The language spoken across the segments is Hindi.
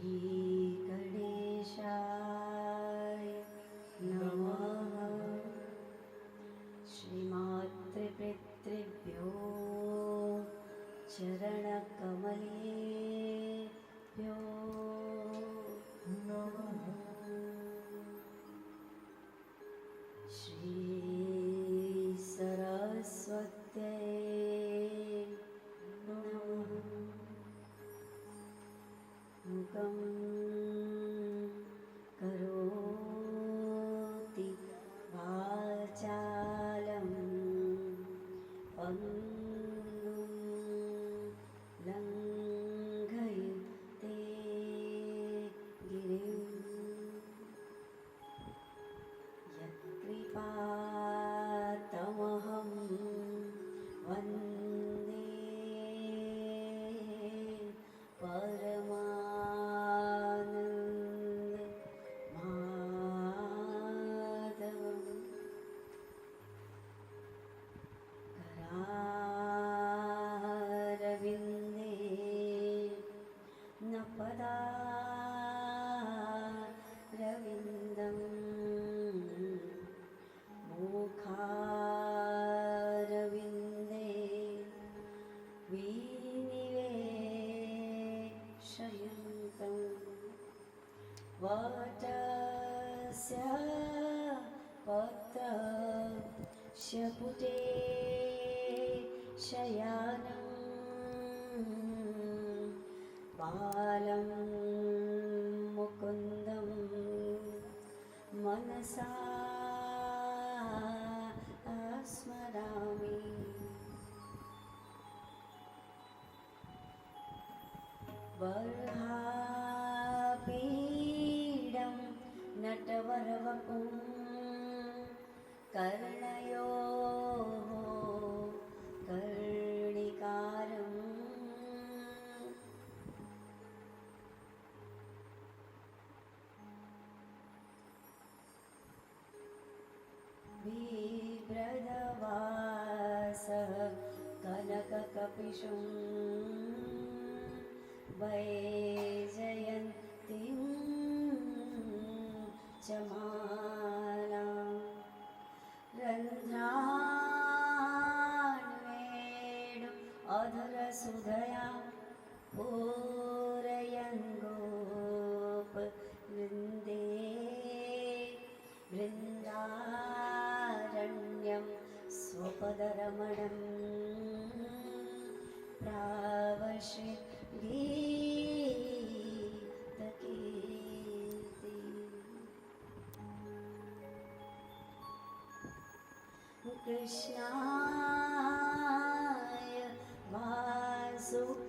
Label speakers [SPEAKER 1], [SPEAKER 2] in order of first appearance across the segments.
[SPEAKER 1] श्रीगणेशाय नमः। श्रीमातृपितृभ्यो चरणकमलेभ्यो नमः। श्रीसरस्वत्यै नमः। मुखं करोति वाचालं पङ्गुं लङ्घयते गिरिं यत्कृपातमहं वन्दे परमानन्दमाधवम्। करारविन्दे न पदारविन्दं मुखारविन्दे विनिवेशयन्तं वटस्य पत्रस्य पुटे शयानं बालं मुकुन्दं मनसा स्मरामि। बर्हापीडं नटवरवपुं कर्णयोः कर्णिकारम् बिभ्रदवासः कनककपिशं वैजयन्तीं च मालां रन्ध्रान्वेणु अधरसुधया पूरयन् गोपवृन्दे वृन्दारण्यं स्वपदरमणं प्रावश्यत् गीतकीर्ति। कृष्णाय वासुदेवाय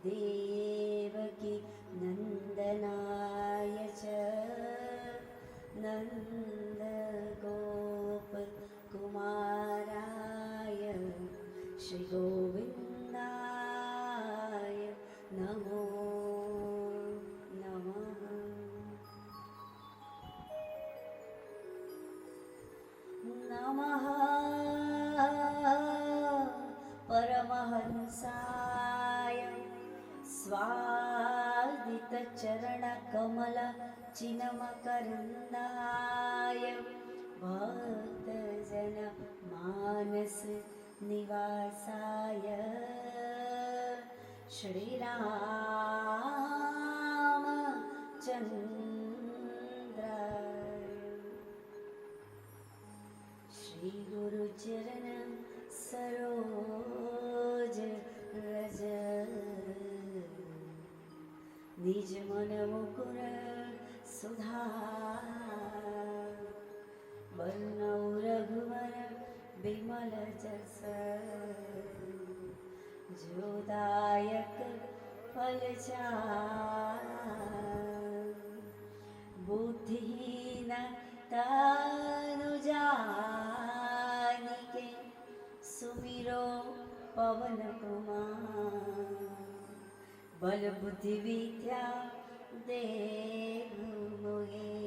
[SPEAKER 1] देवकी नन्दनाय च नन्दगोपकुमाराय श्रीगोविन्दाय नमो नमः। नमः परमहंसाय स्वादितचरणकमलचिन्मकरन्दाय भक्तजनमानस निवासाय श्रीरामचन्द्राय श्रीगुरुचरण सरोज रज निज मन मुकुर सुधार वर्णौ रघुवर बिमल जस जोदायक फलचार बुद्धिहीन तनु जानिके सुमिरो पवन कुमार बल बुद्धि विद्या देहु मोहे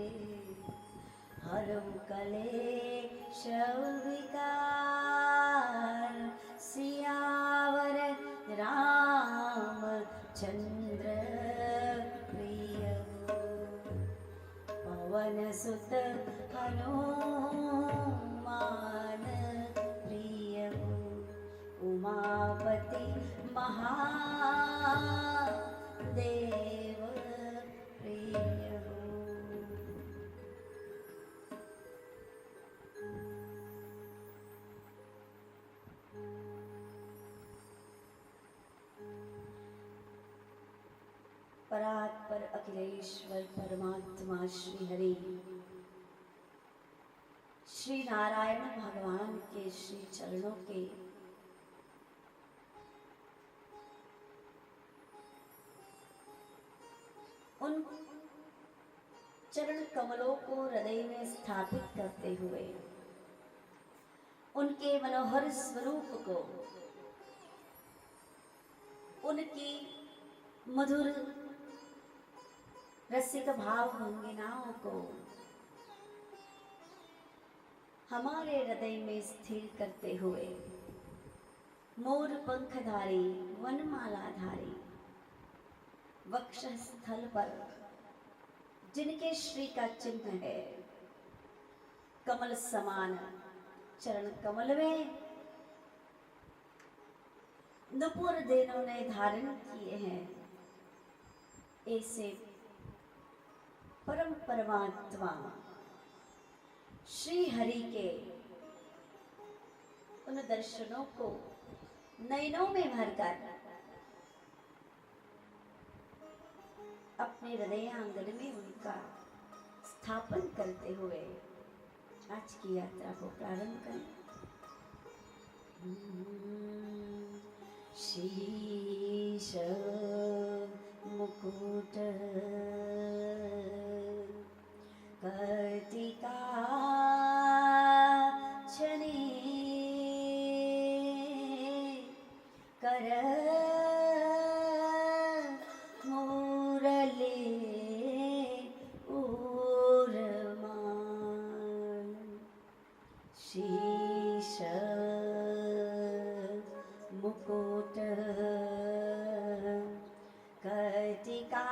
[SPEAKER 1] हरऊ कलेश विकार सियावर राम चंद्र प्रिय पवन सुत हनुमान प्रिय उमापति महादेव प्रिय परात्पर अखिलेश्वर परमात्मा श्री हरि श्री नारायण भगवान के श्री चरणों के उन चरण कमलों को हृदय में स्थापित करते हुए उनके मनोहर स्वरूप को, उनकी मधुर रसिक भाव भंगिनाओं को हमारे हृदय में स्थिर करते हुए मोर पंखधारी वनमालाधारी वक्षस्थल पर जिनके श्री का चिन्ह है, कमल समान चरण कमल में नुपुर देनों ने धारण किए हैं, ऐसे परम परमात्मा श्री हरि के उन दर्शनों को नयनों में भरकर अपने हृदय आंगन में उनका स्थापन करते हुए आज की यात्रा को प्रारंभ करें। शीश मुकुट कर्तिका छने कर मुरली उर्मान शीश मुकुट कर्तिका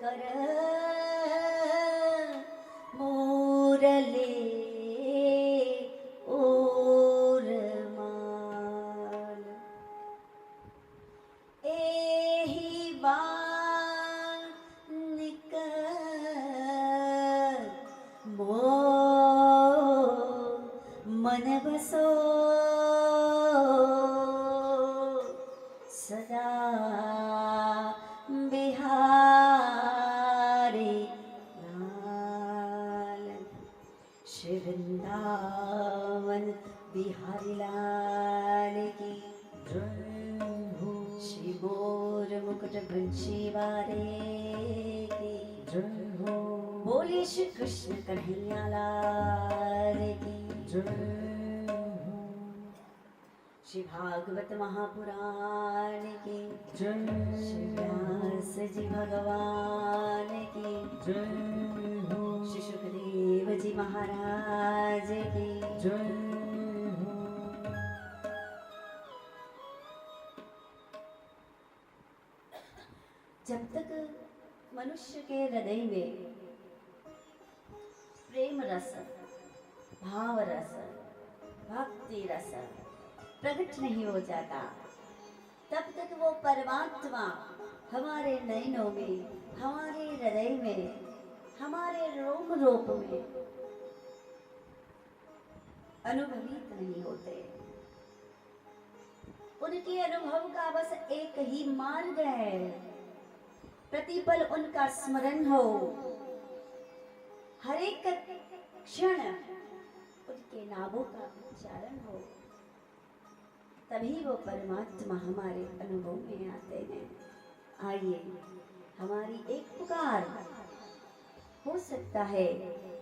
[SPEAKER 1] कर मुरली उर्मान एहि बानिक मो मन बसो सदा बिहारी लाल श्री वृंदावन बिहारी लाल की जय हो। श्री मोर मुकुट बंशी वाले की जय हो। बोले श्री कृष्ण कन्हैया लाल की जय हो। श्री भागवत महापुराण की जय। श्री व्यास जी भगवान की जय हो। श्री सुखदेव जी महाराज की जय हो। जब तक मनुष्य के हृदय में प्रेम रस, भाव रस, भक्ति रस प्रकट नहीं हो जाता, तब तक वो परमात्मा हमारे नयनों में, हमारे हृदय में, हमारे रोम रोप में अनुभवित नहीं होते। उनके अनुभव का बस एक ही मार्ग है, प्रतिपल उनका स्मरण हो, हर एक क्षण उनके नामों का उच्चारण हो, तभी वो परमात्मा हमारे अनुभव में आते हैं। आइए, हमारी एक पुकार हो सकता है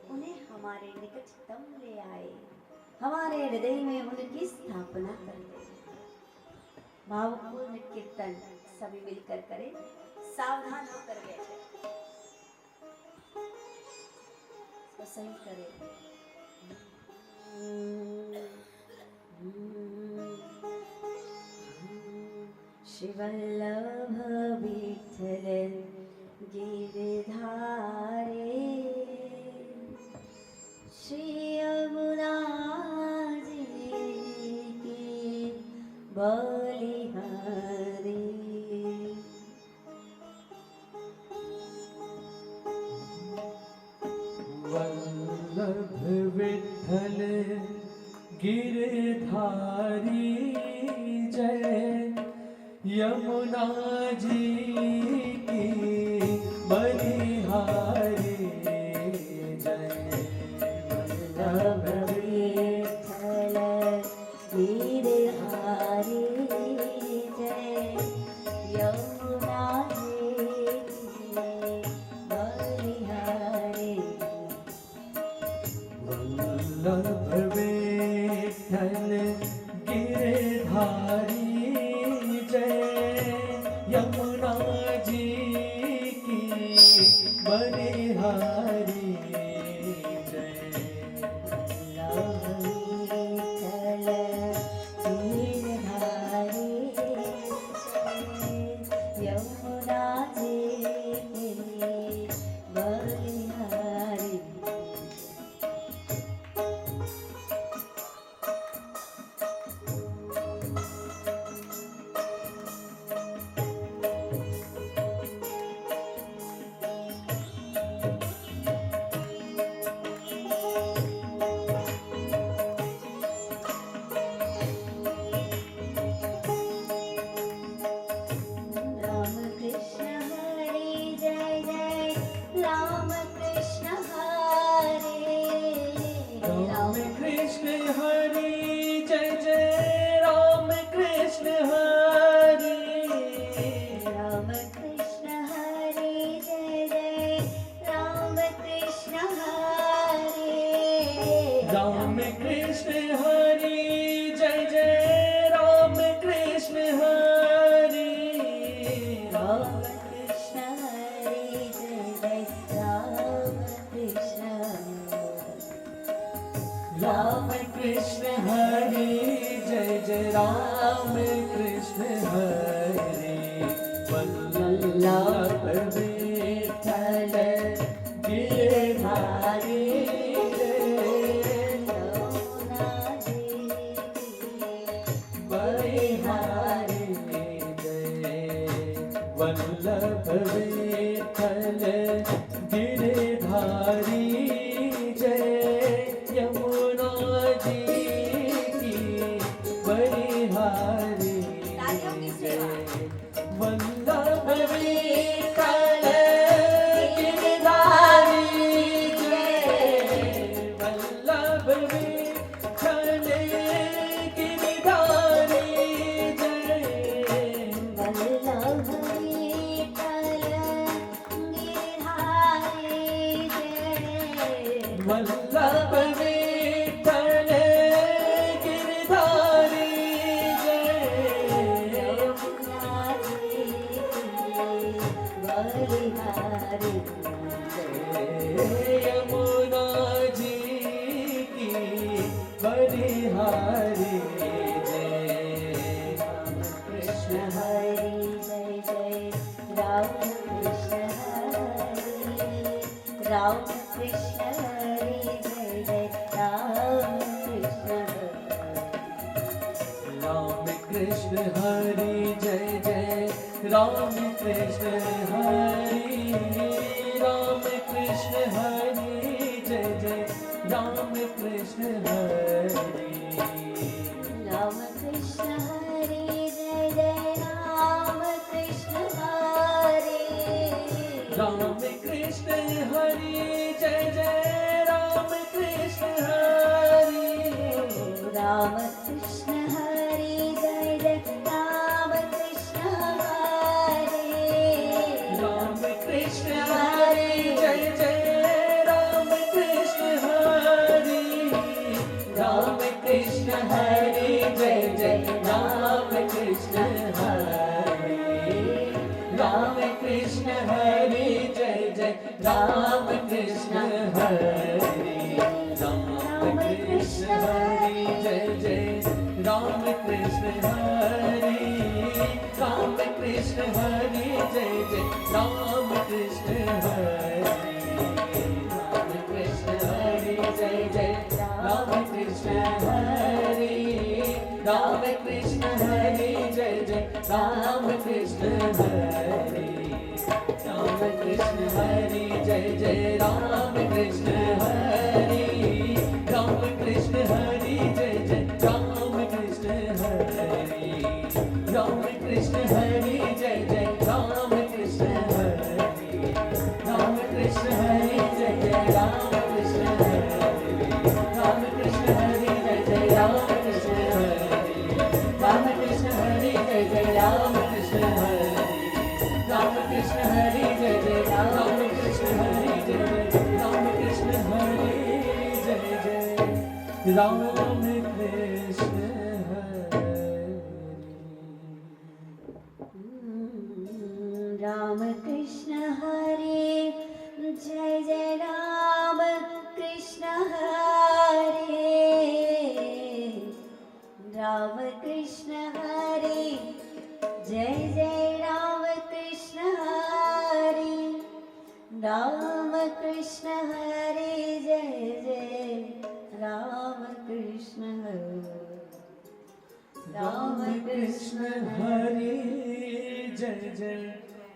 [SPEAKER 1] उन्हें हमारे निकटतम ले आए, हमारे हृदय में उनकी स्थापना कर दे। भावपूर्ण कीर्तन सभी मिलकर करें, सावधान होकर बैठे, तो सही करें। श्रीवल्लभ विठ्ठल गिरधारे श्री यमुना जी की बलिहारी।
[SPEAKER 2] वल्लभ विठ्ठल गिरधारी जय यमुना जी की बलिहारी जय।
[SPEAKER 1] वल्लभ विठ्ठल गिरधारी जय यमुना जी की बलिहारी।
[SPEAKER 2] वल्लभ विठ्ठल गिरधारी जय यमुना जी की बलिहारी जय।
[SPEAKER 1] वल्लभ विठ्ठल गिरधारी जय यमुना जी की बलिहारी। राम कृष्ण हरे जय जय राम कृष्ण हरे।
[SPEAKER 2] राम कृष्ण हरि जय जय राम कृष्ण हरि।
[SPEAKER 1] राम कृष्ण हरे जय जय राम कृष्ण हरे।
[SPEAKER 2] राम कृष्ण हरि जय जय राम कृष्ण हरि।
[SPEAKER 1] राम कृष्ण हरे जय जय राम कृष्ण।
[SPEAKER 2] राम कृष्ण हरि जय जय राम कृष्ण हरि। वल्लभ विठ्ठल गिरधारी
[SPEAKER 1] यमुना जी की
[SPEAKER 2] बलिहारी जय। वल्लभ विठ्ठल गिरधारी जय यमुना जी की बलिहारी जय। वल्लभ विठ्ठल गिरधारी जय। वल्लभ विठ्ठल गिरधारी जय।
[SPEAKER 1] वल्लभ विठ्ठल गिरधारी जय।
[SPEAKER 2] वल्लभ विठ्ठल गिरधारी जय।
[SPEAKER 1] यमुना जी की बलिहारी
[SPEAKER 2] जय यमुना जी की बलिहारी जय।
[SPEAKER 1] कृष्ण हरि जय जय राम कृष्ण हरि। राम कृष्ण हरि जय जय राम कृष्ण हरि।
[SPEAKER 2] राम कृष्ण हरि जय जय राम कृष्ण हरि। राम कृष्ण हरि जय जय राम कृष्ण हरि।
[SPEAKER 1] राम कृष्ण हरि जय जय राम कृष्ण हरि।
[SPEAKER 2] राम कृष्ण हरि जय जय राम कृष्ण हरि।
[SPEAKER 1] राम कृष्ण हरि जय जय राम कृष्ण हरि।
[SPEAKER 2] राम कृष्ण हरि जय जय राम कृष्ण हरि। राम कृष्ण हरि जय जय राम कृष्ण हरि। राम कृष्ण हरि जय जय राम कृष्ण हरि। राम कृष्ण हरि जय जय राम कृष्ण हरि। राम राम कृष्ण हरे जय जय राम कृष्ण हरे राम कृष्ण हरे जय जय राम कृष्ण हरे राम कृष्ण हरे जय जय राम कृष्ण हरे राम कृष्ण हरे जय जय राम कृष्ण हरे राम कृष्ण हरे जय जय राम कृष्ण हरे राम कृष्ण हरे जय जय राम कृष्ण हरे राम कृष्ण हरे जय जय राम कृष्ण हरे राम कृष्ण हरे जय जय राम कृष्ण हरे जय जय राम कृष्ण हरे जय जय राम कृष्ण
[SPEAKER 1] राम कृष्ण हरे जय जय राम कृष्ण हरे राम कृष्ण हरे जय जय राम कृष्ण हरे राम कृष्ण हरे जय जय राम कृष्ण हरे
[SPEAKER 2] राम कृष्ण हरे जय जय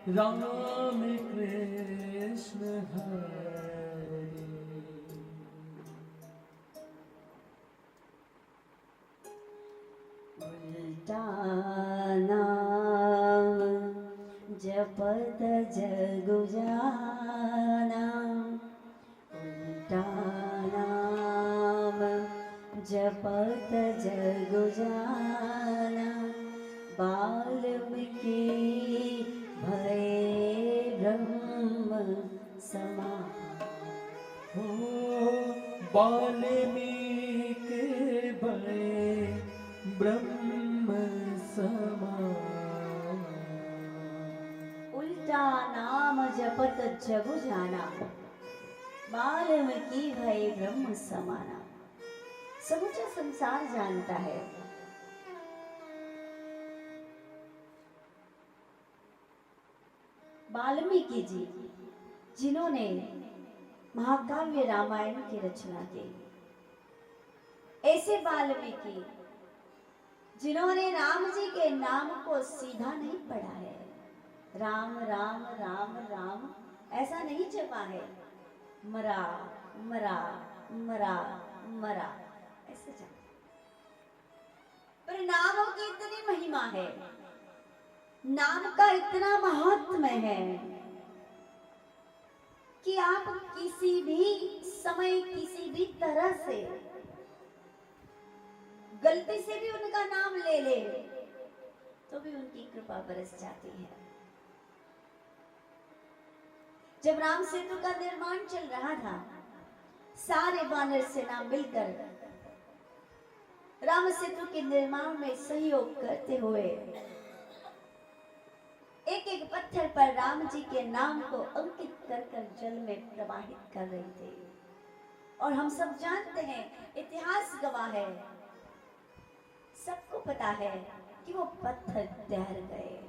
[SPEAKER 2] राम कृष्ण हरे
[SPEAKER 1] उल्टा नाम जपत जगु जाना उल्टा नाम जपत जगु जाना वाल्मीकि भये ब्रह्म समान
[SPEAKER 2] हो वाल्मीकि भये ब्रह्म समान
[SPEAKER 1] उल्टा नाम जपत जगु जाना वाल्मीकि भये ब्रह्म समाना समूचा संसार जानता है वाल्मीकि जी जिन्होंने महाकाव्य रामायण की रचना की ऐसे वाल्मीकि जिन्होंने राम जी के नाम को सीधा नहीं पढ़ा है राम राम राम राम ऐसा नहीं जपा है मरा मरा मरा मरा ऐसे जपा पर नामों की इतनी महिमा है नाम का इतना महात्म्य है कि आप किसी भी समय किसी भी तरह से गलती से भी उनका नाम ले ले तो भी उनकी कृपा बरस जाती है। जब राम सेतु का निर्माण चल रहा था सारे वानर सेना मिलकर राम सेतु के निर्माण में सहयोग करते हुए एक एक पत्थर पर राम जी के नाम को अंकित कर कर जल में प्रवाहित कर रहे थे और हम सब जानते हैं इतिहास गवाह है सबको पता है कि वो पत्थर तैर गए।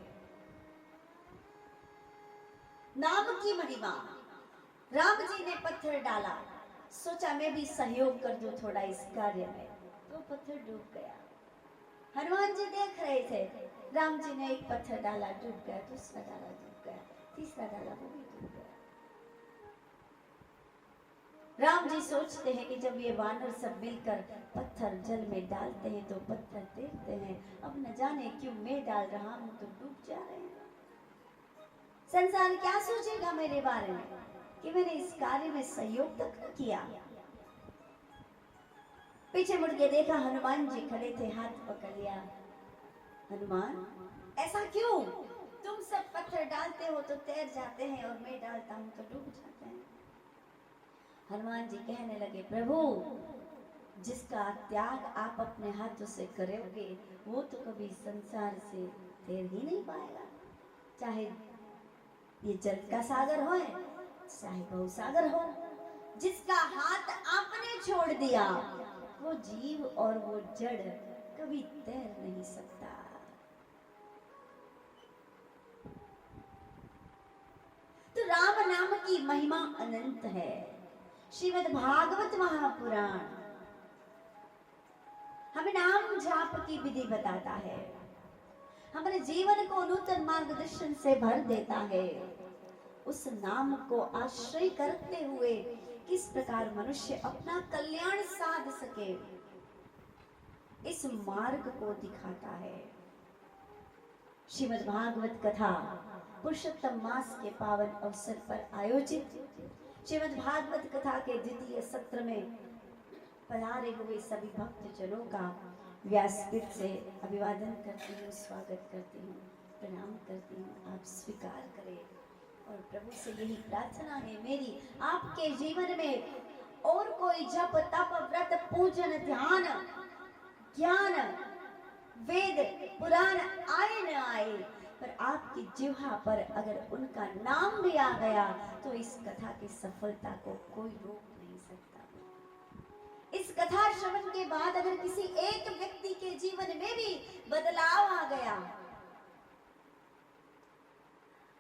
[SPEAKER 1] नाम की महिमा राम जी ने पत्थर डाला सोचा मैं भी सहयोग कर दूं थोड़ा इस कार्य में तो पत्थर डूब गया। हनुमान जी देख रहे थे राम जी ने एक पत्थर डाला डूब गया दूसरा डाला डूब गया तीसरा डाला वो भी डूब गया। राम जी सोचते हैं कि जब ये वानर सब मिलकर पत्थर जल में डालते हैं तो पत्थर तैरते हैं अब न जाने क्यों मैं डाल रहा हूं तो डूब जा रहे हैं। संसार क्या सोचेगा मेरे बारे में कि मैंने इस कार्य में सहयोग तक न किया। पीछे मुड़ के देखा हनुमान जी खड़े थे हाथ पकड़ लिया हनुमान ऐसा क्यों तुम सब पत्थर डालते हो तो तैर जाते हैं और मैं डालता हूं तो डूब जाते हैं। हनुमान जी कहने लगे प्रभु जिसका त्याग आप अपने हाथों से करोगे वो तो कभी संसार से तैर ही नहीं पाएगा चाहे ये जल का सागर हो चाहे बहु सागर हो। जिसका हाथ आपने छोड़ दिया वो जीव और वो जड़ कभी तैर नहीं सकता। तो राम नाम की महिमा अनंत है। श्रीमद् भागवत महापुराण हमें नाम जाप की विधि बताता है, हमारे जीवन को नूतन मार्गदर्शन से भर देता है। उस नाम को आश्रय करते हुए किस प्रकार मनुष्य अपना कल्याण साध सके, इस मार्ग को दिखाता है। श्रीमद् भागवत कथा पुरुषोत्तम मास के पावन अवसर पर आयोजित श्रीमद् भागवत कथा के द्वितीय सत्र में पधारे हुए सभी भक्तजनों का व्यासपीठ से अभिवादन करती हूँ, स्वागत करती हूँ, प्रणाम करती हूँ। आप स्वीकार करें और प्रभु से यही प्रार्थना है मेरी, आपके जीवन में और कोई जप तप व्रत पूजन ध्यान ज्ञान वेद पुराण आए न आए, पर आपकी जिह्वा पर अगर उनका नाम भी आ गया तो इस कथा की सफलता को कोई रोक नहीं सकता। इस कथा श्रवण के बाद अगर किसी एक व्यक्ति के जीवन में भी बदलाव आ गया,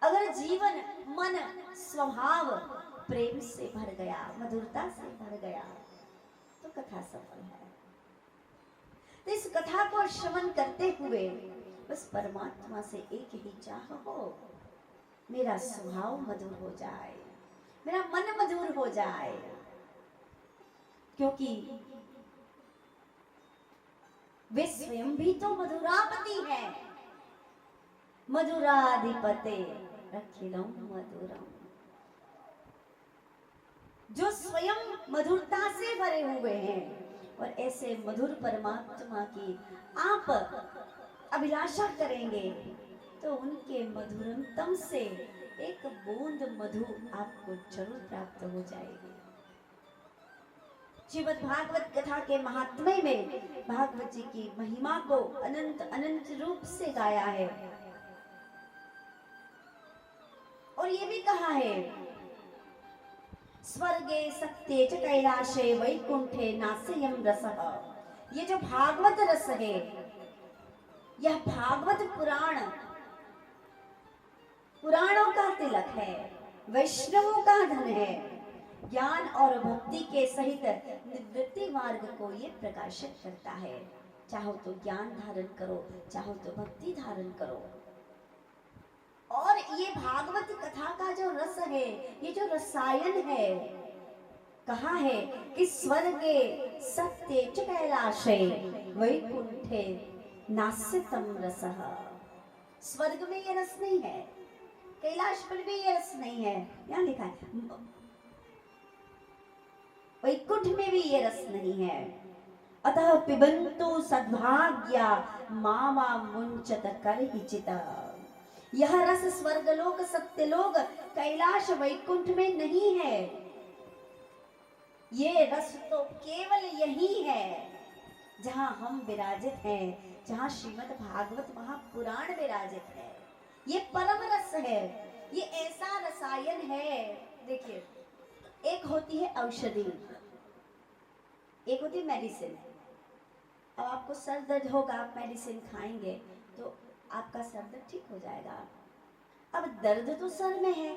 [SPEAKER 1] अगर जीवन मन स्वभाव प्रेम से भर गया, मधुरता से भर गया, तो कथा सफल है। तो इस कथा को श्रवण करते हुए बस परमात्मा से एक ही चाह हो, मेरा स्वभाव मधुर हो जाए, मेरा मन मधुर हो जाए, क्योंकि वे स्वयं भी तो मधुरापति है। मधुराधिपते रखिलम मधुरम, जो स्वयं मधुरता से भरे हुए हैं, और ऐसे मधुर परमात्मा की आप अभिलाषा करेंगे तो उनके मधुरतम से एक बूंद मधु आपको जरूर प्राप्त हो जाएगी। श्रीमद् भागवत कथा के महात्म्य में भागवत जी की महिमा को अनंत अनंत रूप से गाया है, और ये भी कहा है, स्वर्गे सत्ये च कैलाशे वैकुंठे नास्यं रसः। ये जो भागवत रस है, यह भागवत पुराण पुराणों का तिलक है, वैष्णवों का धन है। ज्ञान और भक्ति के सहित निवृत्ति मार्ग को ये प्रकाशित करता है। चाहो तो ज्ञान धारण करो, चाहो तो भक्ति धारण करो। और ये भागवत कथा का जो रस है, ये जो रसायन है, कहा है कि स्वर्गे सत्ये च कैलाशे वैकुंठे नास्यतम रसः। स्वर्ग में ये रस नहीं है, कैलाश पर भी ये रस नहीं है, यहाँ लिखा है वैकुंठ में भी ये रस नहीं है। अतः पिबन्तु सद्भाग्या मामा मुंचत करहिचिता। यह रस स्वर्गलोक सत्यलोक कैलाश वैकुंठ में नहीं है, ये रस तो केवल यही है जहां हम विराजित हैं, जहां श्रीमद् भागवत महापुराण विराजित है। ये परम रस है, ये ऐसा रसायन है। देखिए, एक होती है औषधि, एक होती है मेडिसिन। अब आपको सर दर्द होगा, आप मेडिसिन खाएंगे तो आपका सर दर्द ठीक हो जाएगा। अब दर्द तो सर में है,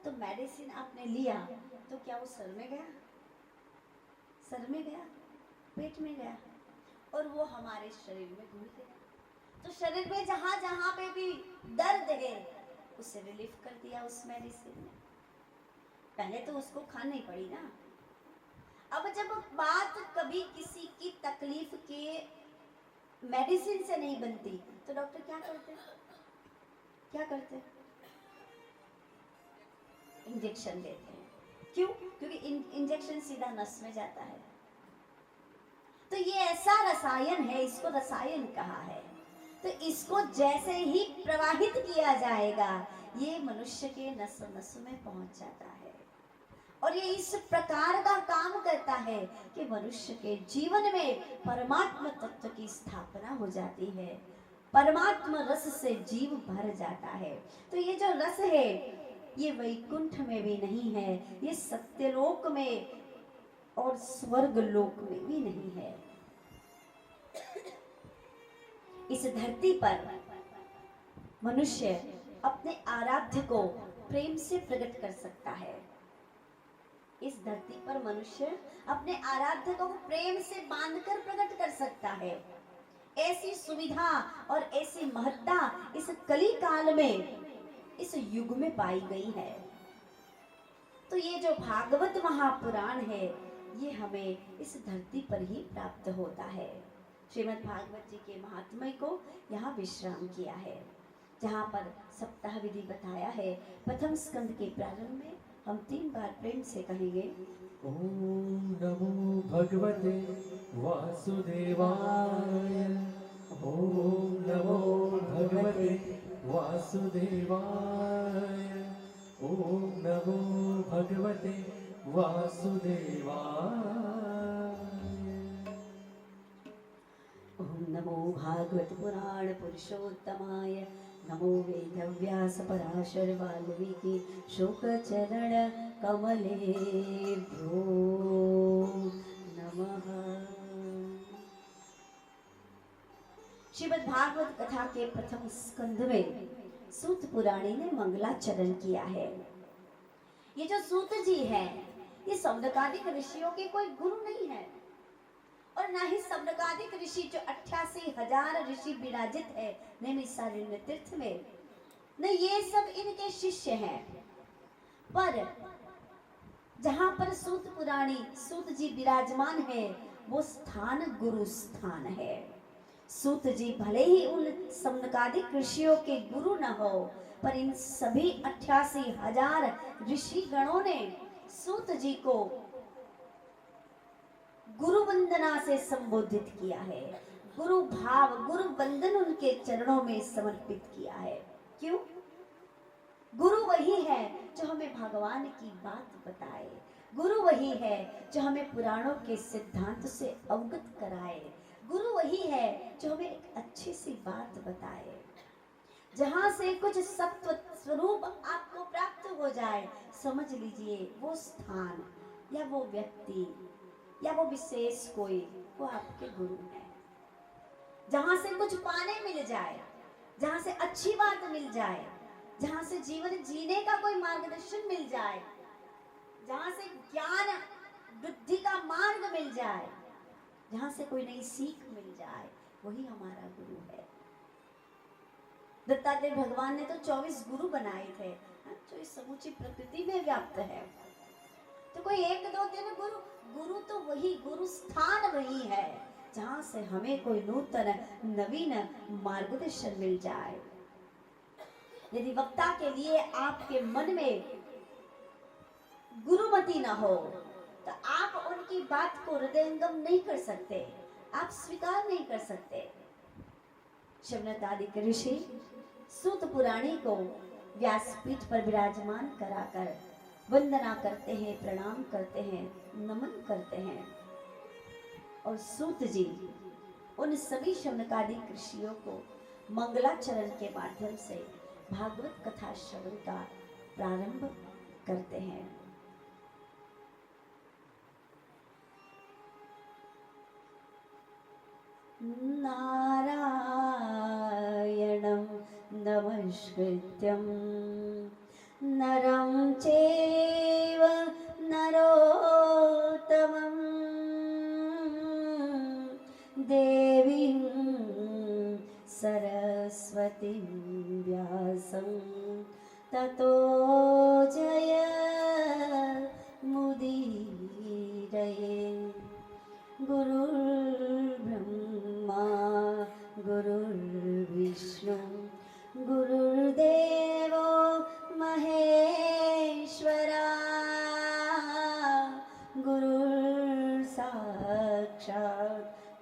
[SPEAKER 1] तो मेडिसिन आपने लिया तो क्या वो सर में गया? सर में गया, पेट में गया, और वो हमारे शरीर में घुल गया। तो शरीर में जहां जहां पे भी दर्द है, उसे रिलीफ कर दिया उस मेडिसिन ने। पहले तो उसको खानी पड़ी ना। अब जब बात कभी किसी की तकलीफ के मेडिसिन से नहीं बनती, तो डॉक्टर क्या करते? क्या करते? इंजेक्शन देते हैं। क्यों? क्योंकि इंजेक्शन सीधा नस में जाता है। तो ये ऐसा रसायन है, इसको रसायन कहा है। तो इसको जैसे ही प्रवाहित किया जाएगा, ये मनुष्य के नस नस में पहुंच जाता है, और ये इस प्रकार का काम करता है कि मनुष्य के जीवन में परमात्मा तत्व की स्थापना हो जाती है, परमात्मा रस से जीव भर जाता है। तो ये जो रस है, ये वैकुंठ में भी नहीं है, ये सत्यलोक में और स्वर्ग लोक में भी नहीं है। इस धरती पर मनुष्य अपने आराध्य को प्रेम से प्रकट कर सकता है। इस धरती पर मनुष्य अपने आराध्य को प्रेम से बांधकर प्रकट कर सकता है। ऐसी सुविधा और ऐसी महत्ता इस कली काल में, इस युग में पाई गई है। तो ये जो भागवत महापुराण है, ये हमें इस धरती पर ही प्राप्त होता है। श्रीमद् भागवत जी के महात्म्य को यहाँ विश्राम किया है, जहाँ पर सप्ताह विधि बताया है। प्रथम स्कंद के प्रारंभ में हम 3 बार प्रेम से कहेंगे,
[SPEAKER 2] ओम नमो भगवते वासुदेवाय। ओम नमो भगवते वासुदेवाय। ओम नमो भगवते वासुदेवाय।
[SPEAKER 1] ओम नमो भागवत पुराण पुरुषोत्तमाय। नमो वेदव्यास पराशर वाल्मीकि शोक चरण कमलेभ्यो नमः। श्रीमद् भागवत कथा के प्रथम स्कंद में सूत पुराणी ने मंगलाचरण किया है। ये जो सूत जी है, ये सौनकादिक ऋषियों के कोई गुरु नहीं है, और ना ही सौनकादिक ऋषि जो 88,000 ऋषि विराजित है नैमिषारण्य तीर्थ में, न ये सब इनके शिष्य हैं। पर जहां पर सूत पुराणी सूत जी विराजमान है, वो स्थान गुरु स्थान है। सूत जी भले ही उन सौनकादिक ऋषियों के गुरु न हो, पर इन सभी 88,000 ऋषि गणों ने सूत जी को गुरु वंदना से संबोधित किया है। गुरु भाव, गुरु वंदन उनके चरणों में समर्पित किया है। क्यों? गुरु वही है जो हमें भगवान की बात बताए। गुरु वही है जो हमें पुराणों के सिद्धांत से अवगत कराए। गुरु वही है जो हमें एक अच्छी सी बात बताए, जहां से कुछ सत्व स्वरूप आपको प्राप्त हो जाए। समझ लीजिए वो स्थान या वो व्यक्ति या वो विशेष कोई, वो आपके गुरु है। जहां से कुछ पाने मिल जाए, जहां से अच्छी बात मिल जाए, जहां से जीवन जीने का कोई मार्गदर्शन मिल जाए, जहां से ज्ञान बुद्धि का मार्ग मिल जाए, जहां से कोई नई सीख मिल जाए, वही हमारा गुरु है। दत्तात्रेय भगवान ने तो 24 गुरु बनाए थे, जो इस समूची प्रकृति में व्याप्त है। तो कोई 1, 2, 3 गुरु, गुरु तो वही, गुरु स्थान वही है जहां से हमें कोई नूतन नवीन मार्गदर्शन मिल जाए। यदि वक्ता के लिए आपके मन में गुरुमति न हो, तो आप उनकी बात को हृदयंगम नहीं कर सकते, आप स्वीकार नहीं कर सकते। शौनकादिक ऋषि सूत पुराणी को व्यासपीठ पर विराजमान कराकर वंदना करते हैं, प्रणाम करते हैं, नमन करते हैं। और सूत जी उन सभी शौनकादिक ऋषियों को मंगलाचरण के माध्यम से भागवत कथा श्रवण का प्रारंभ करते हैं। नारायणं नमस्कृत्यं नरं चैव नरोत्तमं देवीं सरस्वतीं व्यासं ततो जयमुदीरये। गुरुर्ब्रह्मा